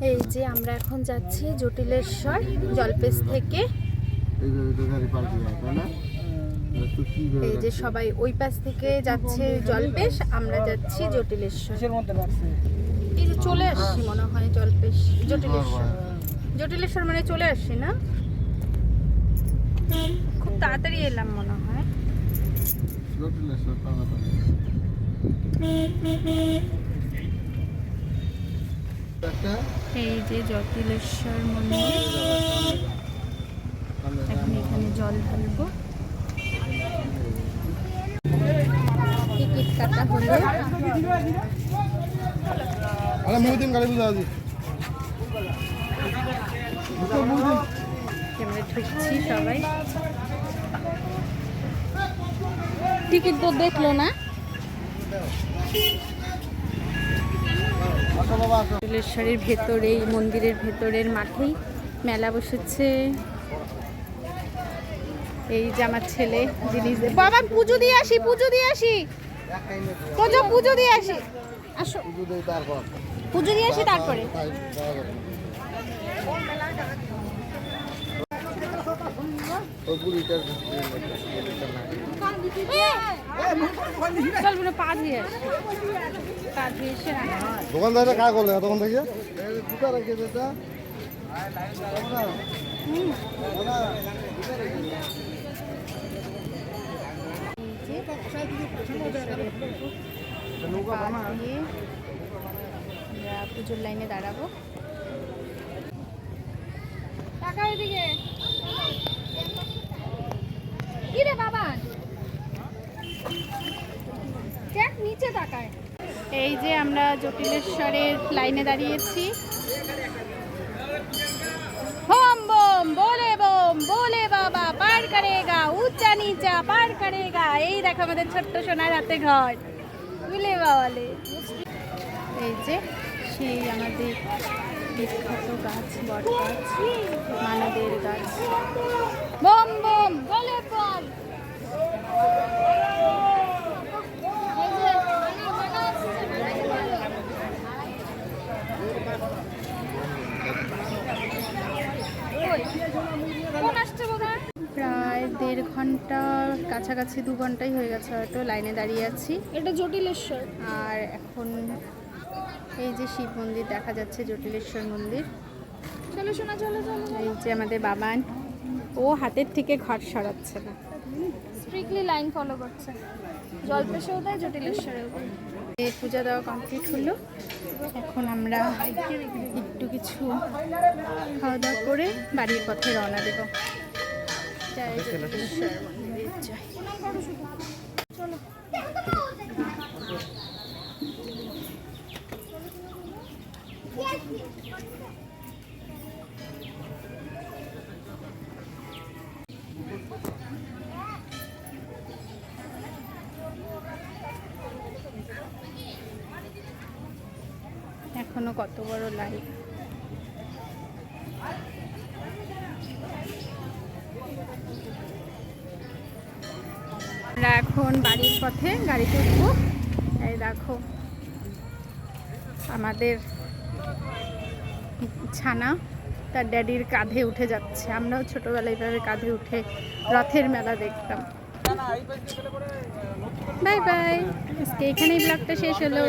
এই যে আমরা এখন যাচ্ছি জটিলেশ্বর জলপেশ থেকে। এই যে সবাই ওই পাশ থেকে যাচ্ছে জলপেশ, আমরা যাচ্ছি জটিলেশ্বর। এই যে চলে আসছি মনে হয় জলপেশ জটিলেশ্বর। জটিলেশ্বর মানে চলে আসছি না, খুব তাড়াতাড়ি এলাম মনে হয়। এই যে জটিলেশ্বর মন্দির, এখন এখানে জল ঢালবো। টিকিট কাটা হলো। আমরা ঢুকছি সবাই। টিকিট তো দেখলো না। জটিলেশ্বরের ভেতরে, এই মন্দিরের ভেতরের মাঠেই মেলা বসেছে। এই যে আমার ছেলে জিনিস, বাবা পুজো দিয়ে আসি, পুজো দিয়ে আসি, পুজো দিয়ে আসি, আসো পুজো দিয়ে আসি তারপরে। দোকানদারটা কাজ করলে তখন থেকে পুজোর লাইনে দাঁড়াবো। টাকা ওইদিকে কি রে বাবা, দেখ নিচে তাকায়। এই যে আমরা জটিলেশ্বরের লাইনে দাঁড়িয়েছি। होम बम बोले बाबा पार करेगा, ऊंचा नीचा पार करेगा। এই দেখো আমাদের ছোট্ট সোনার হাতে ঘর বুলে বাবালে। এই যে সেই আমাদের বিখ্যাত গাছ, বট গাছ, মানবের গাছ। বম বম বলে বম। প্রায় 1.5 ঘন্টা কাছাকাছি, 2 ঘন্টাই হয়ে গেছে হয়তো লাইনে দাঁড়িয়ে আছি। এটা জটিলেশ্বর। আর এখন এই যে শিব মন্দির দেখা যাচ্ছে, জটিলেশ্বর মন্দির। চলো শোনা, চলো চলো। এই যে আমাদের বাবান, ও হাতের থেকে ঘর সরাচ্ছে না, স্ট্রিক্টলি লাইন ফলো করছে। জলপেশেও দেয়, জটিলেশ্বরেও দেয়। এই পূজা দেওয়া কমপ্লিট হলো। এখন আমরা একটু কিছু খাওয়া দাওয়া করে বাড়ির পথে রওনা দেব। জয় জগদীশ্বর মন্দির জয়। চলো এখনো কত বড় লাইন। আমরা এখন বাড়ির পথে গাড়িতে উঠবো। এই দেখো আমাদের ছানা তার ড্যাডির কাঁধে উঠে যাচ্ছে। আমরাও ছোটবেলায় এইভাবে কাঁধে উঠে রথের মেলা দেখতাম। বাই বাই, আজকে এখানেই ব্লগটা শেষ হলো।